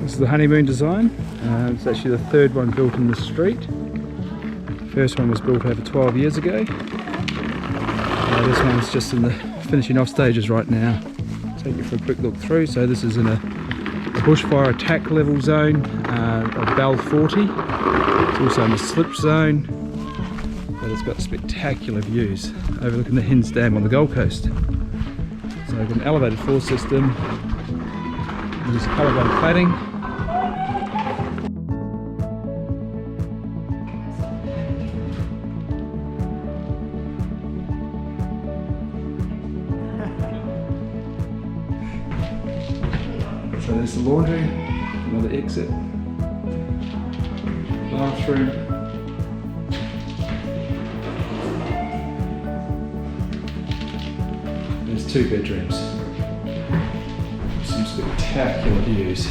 This is the Honeymoon design. It's actually the third one built in the street. First one was built over 12 years ago. This one's just in the finishing off stages right now. Take you for a quick look through. So this is in a bushfire attack level zone of Bell 40. It's also in the slip zone, but it's got spectacular views overlooking the Hinds Dam on the Gold Coast. So we've got an elevated floor system, use colourblind cladding. So there's the laundry, another exit, bathroom, there's 2 bedrooms, some spectacular views.